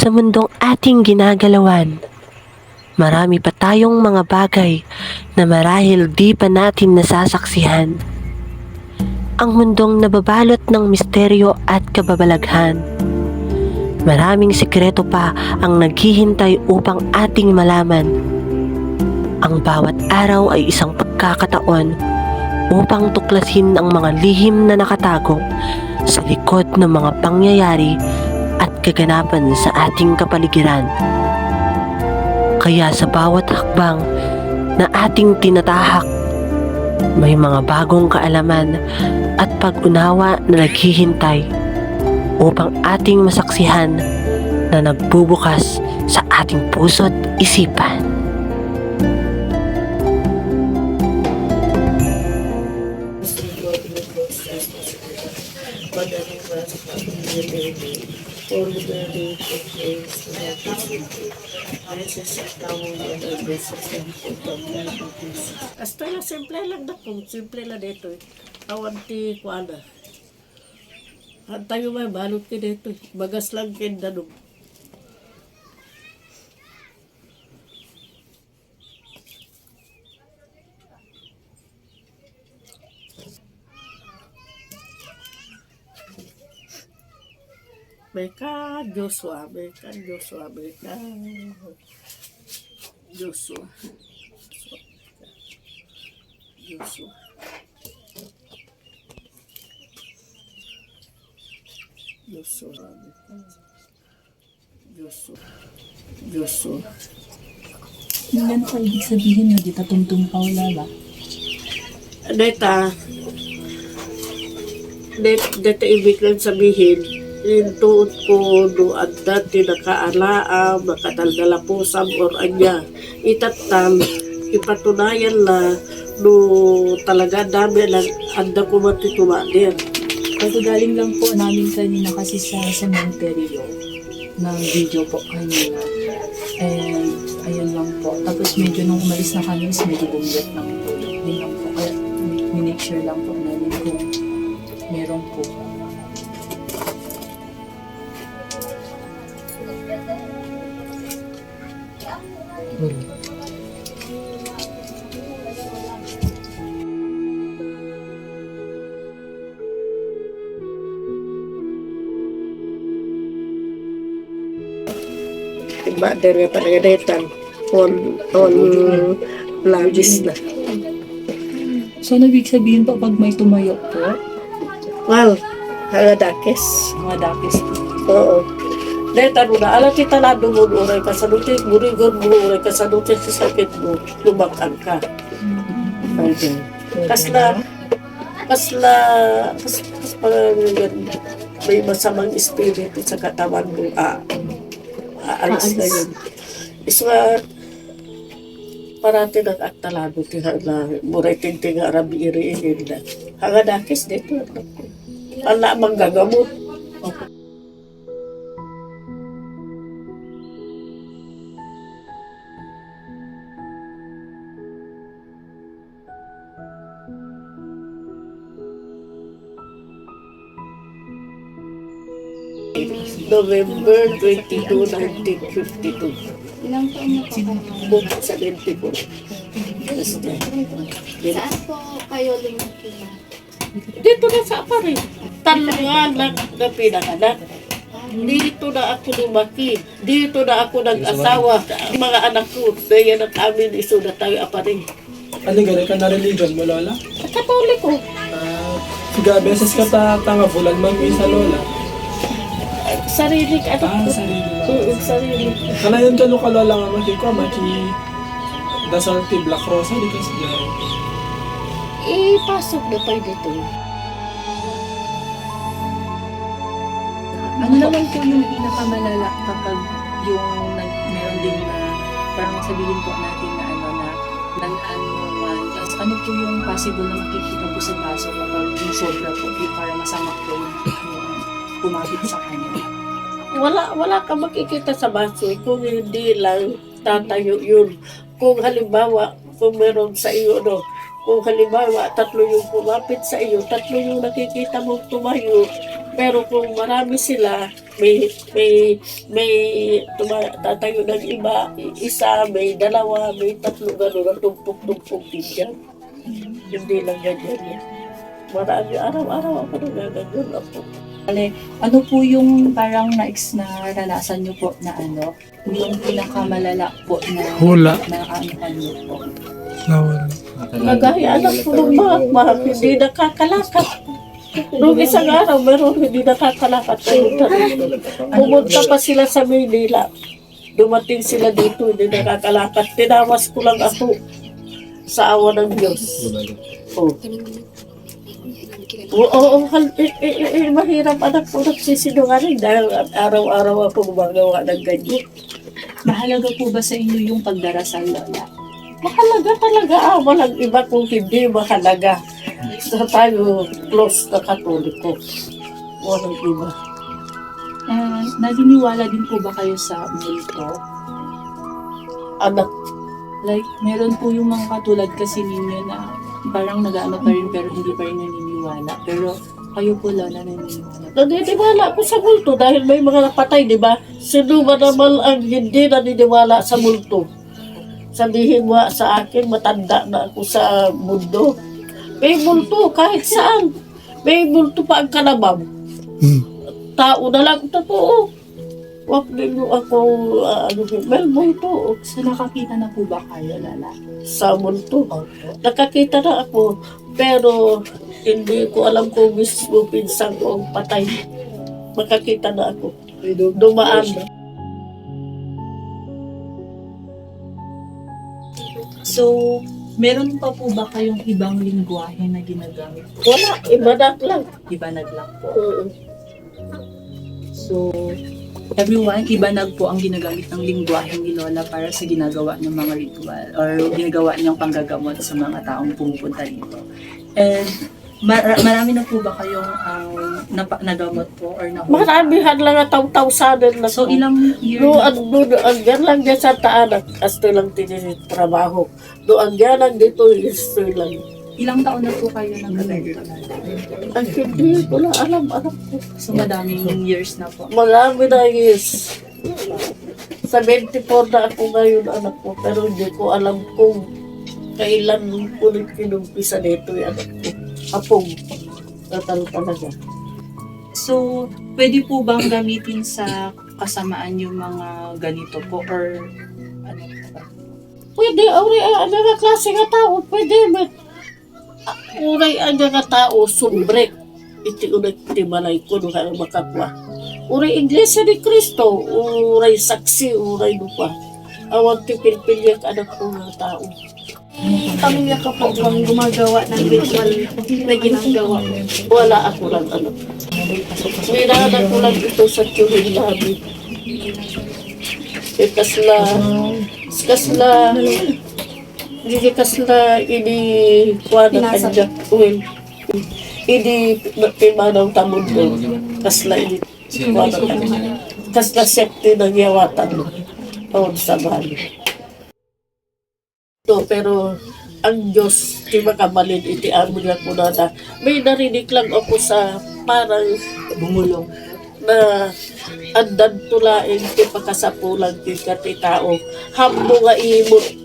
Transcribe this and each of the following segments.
Sa mundong ating ginagalawan, marami pa tayong mga bagay na marahil di pa natin nasasaksihan. Ang mundong nababalot ng misteryo at kababalaghan. Maraming sikreto pa ang naghihintay upang ating malaman. Ang bawat araw ay isang pagkakataon upang tuklasin ang mga lihim na nakatago sa likod ng mga pangyayari at kaganapan sa ating kapaligiran. Kaya sa bawat hakbang na ating tinatahak, may mga bagong kaalaman at pag-unawa na naghihintay upang ating masaksihan na nagbubukas sa ating puso't isipan. Hasta lang, simple lang na po. Simple lang dito eh. Awan ti kuana. Tayo may balot ki dito eh. Bagas lang kindanog. Beka Joshua, Beka Joshua, Beka Joshua. Joshua. Joshua. Joshua. Joshua. Yan po ibig sabihin na di tatuntong paulala. Deta ibig lang sabihin, tuot ko do at dati nakaalaam, nakadaldalapusam or anya. Itatang, ipatunayan la no talaga dami lang anda ko matitumadir. Pagkagaling lang po namin kanina kasi sa cementerio ng video po kanina. And ayun lang po. Tapos medyo nung umalis na kami, medyo bumiyat ng tulog. Yun lang po. Kaya minake sure lang po namin kung meron po. Mother nga talaga detan on lagis na. So, nabig sabihin po pag may tumayo po, Well, hagadakis. mga dakis po. Oo. Detan mo na, alam kita na dumuduray ka sa dutin, burigor bumuray ka sa dutin sa sakit mo, lumakang ka. Okay. Kasla, may masamang espiritu sa katawan mo, aalis na yun. Iswa, parati nag-aktalado na muray tinting arabi iri-irin na. Hagadakis dito. Ala mang gagamot. November 22, 1952. Ilang taon na po? Book 74. Saan po kayo lumaki? Dito na sa Aparin. Tatlong anak na pinanganak. Dito na ako lumaki. Dito na ako nag-asawa. Mga anak ko, kaya na kami iso na tayo Aparin. Ano gano'n ka na religion mo, Lola? Katoliko. Siga, beses ka ta tanga bulan man sa Lola. Sarili ka anak ko. Sarili lang. Oo, sarili. Kanayon ka ka Lola nga mati ko, mati dasal ti Black Rosa, di ka siya. Ipasok na tayo dito. Ano naman po yung pinakamalala kapag yung meron din na parang sabihin po natin na ano po yung possible na makikita po sa baso kapag yung sobra po, yung para masama po yung pumapit sa kanya. Wala ka makikita sa baso kung hindi lang tatayo yun. Kung halimbawa, kung meron sa iyo, kung halimbawa, 3 yung pumapit sa iyo, 3 yung nakikita mong tumayo, Pero kung marami sila, may tatayo ng iba, isa, may dalawa, may tatlo, gano'n, na tumpok-tumpok din yan. Hindi lang ganyan yan. Marami, araw-araw ako nagagano'n ako. Ano po yung parang naranasan niyo po na ano, yung pinakamalala po na Hula. na ano niyo po? Nawala. Kagaya anak ko ng mahal, hindi nakakalakad. Noong isang araw, meron hindi nakakalakad. Pumunta pa sila sa Maynila. Dumating sila dito, hindi nakakalakad. Tinawas ko lang ako sa awa ng Diyos. Oh. Oo, mahirap anak ko nagsisinungaling dahil araw-araw ako gumagawa ng ganyan. Mahalaga po ba sa inyo yung pagdarasal, Lola? Mahalaga talaga, walang iba kung hindi mahalaga. Sa tayo close na Katoliko, walang iba. Naniniwala din po ba kayo sa multo? Anak, Like, meron po yung mga katulad kasi ninyo na parang nag-ano pa rin pero hindi pa rin naniniwala. Pero kayo po, Lola, naniniwala. naniniwala ako sa multo dahil may mga napatay, di ba? Sino ba naman ang hindi naniniwala sa multo? Sabihin mo sa akin, matanda na ako sa mundo. May multo kahit saan. May multo pa ang kanabam. Tao na lang, totoo. Huwag ninyo ako, may multo So, nakakita na po ba kayo, Lola? sa multo. Nakakita na ako, pero hindi ko alam kung mismo pinsang ko ang patay. Makakita na ako. Dumaan. So, meron pa po ba kayong ibang lingwahe na ginagamit? Wala, ibadat lang. Ibanag lang po. So, everyone, ibanag po ang ginagamit ng lingwahe ni Lola para sa ginagawa ng mga ritual or ginagawa niyang panggagamot sa mga taong pumupunta dito. And marami na po ba kayong nagamot po or nahuli? Maramihan lang at taw-tawsanan na. So, ilang year Doon lang dyan sa taanak, asto lang tinitrabaho. Doon lang dito, isto lang. ilang taon na po kayo nag-ganito? Ang hindi ko na alam, anak ko. So, madaming years na po. Marami na years. 74 na ako ngayon, anak ko, pero hindi ko alam kung kailan ko rin kinumpisa nito yung anak ko. Apong, tatal talaga. So, pwede po bang gamitin sa kasamaan yung mga ganito po or ano po ba? Pwede, ang mga klase nga tao, pwede, uray ang nga tao, sumbrek. Iti unay timalay ko, nung makakwa. Uray Iglesia ni Cristo, uray saksi, uray lupa. Awan ti pilpilyak anak ko ng tao. Pamilya ko po bang gumagawa ng ritual na ginagawa? Wala ako lang ano. Minahan ako lang ito sa tiyuhin namin. Hindi kasla ini kuha na kanya. Ini pimanaw tamod ko. Kasla ini kuha na kanya. Kasla sekti ng yawatan mo. Tawag sa bali. Pero ang Diyos, di makamalin iti amin nga ko na may narinig lang ako sa parang Bumulong. na andan tulaing ti pakasapulang ti katitao. Hambo nga imot.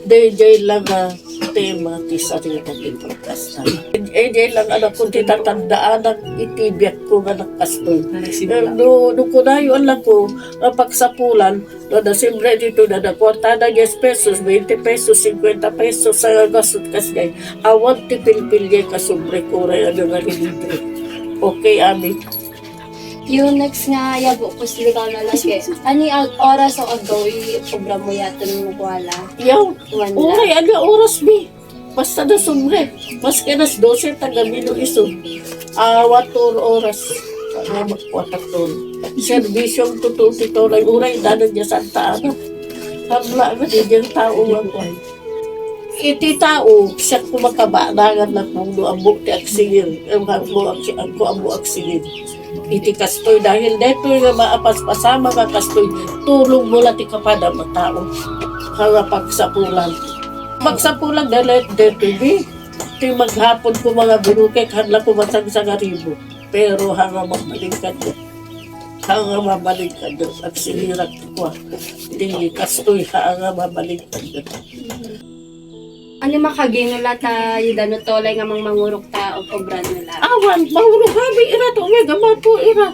DJ lang nga tema ti sarita ti protesta. DJ lang anak ko ti tatandaan ang itibyak ko nga nakastoy. Na nagsimula. No kunayon lang ko ang pagsapulan no na simbre dito na kwarta na 10 pesos, 20 pesos, 50 pesos sa gasot kasgay. Awan ti pilpilye ka sobre ko rin ano nga nilidro. Okay, amin. Yung next nga yabo po sila ka nalagay. Ani ang oras o agawi obra mo yato ng wala. Yaw, Wala. uray, ano oras bi? Basta na sumre. Mas kanas 12 tagamino iso. 4 oras. Ano magkwatatol. Serbisyong tututito lang. Uray, danan niya Santa Ana. Hamla nga din yung tao ako. Iti tao, siya kumakabanangan na kung doon ti aksingin. Ang ko aksingin. Iti kastoy dahil dito nga maapas-pasama ka kastoy tulong mula ti kapada matao harapag sa pulang magsapulang dahil dito bi ti maghapon ko mga birukek hadla ko matang sa garibo Pero hanga mabalik ka doon. Hanga mabalik ka doon. At sinirat ko. Hindi kastoy hanga mabalik ka doon. Ano makaginula ta yidano tolay nga mang mangurok ta o obra nila. Awan, mahurog kami ira to. May gaman po ira.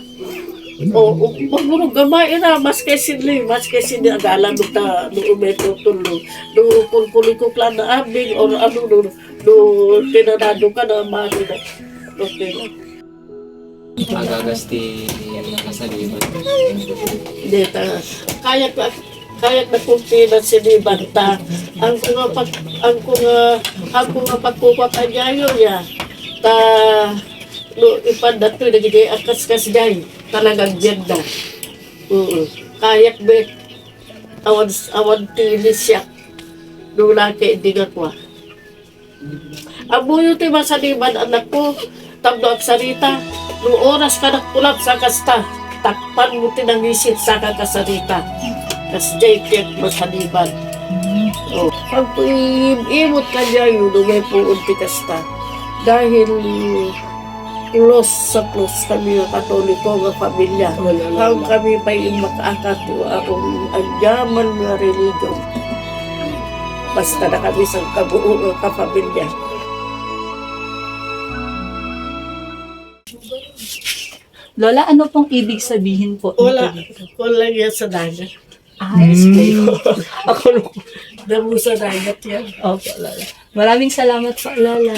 O, mahurog gamay ira. Mas kasi agalan mo ta. Doon may tutulo. Doon kulkulikok lang na abing. Or ano doon. Doon tinanado ka na mali na. Doon Agagasti kasaliban. dito. Kaya na kumpilan sinibanta. Ang kunga pagkukwak anyayo ya. Ta no ipanda to nagigay akas-kas day. Talagang genda. Kayak be awan tilis siya. Nula kay indigan ko. Ang buyo ti masaliban anak ko. Tabdo ang sarita. Nung oras ka nagpulap sa kasta. Takpan mo tinangisit sa kakasarita. Kas jacket masaliban. Oh, pag imot ka niya yun, may puon ti kasta. Dahil close kami ng Katoliko ng pamilya. Ang kami may makaakat akong agyaman na religion. Basta na kami sa kabuo ng kapamilya. Lola, ano pong ibig sabihin po? Wala, nito dito? wala yan sa dagat. Explain po. Ako, damo sa dagat yan. Opo, Lola. Maraming salamat po, Lola.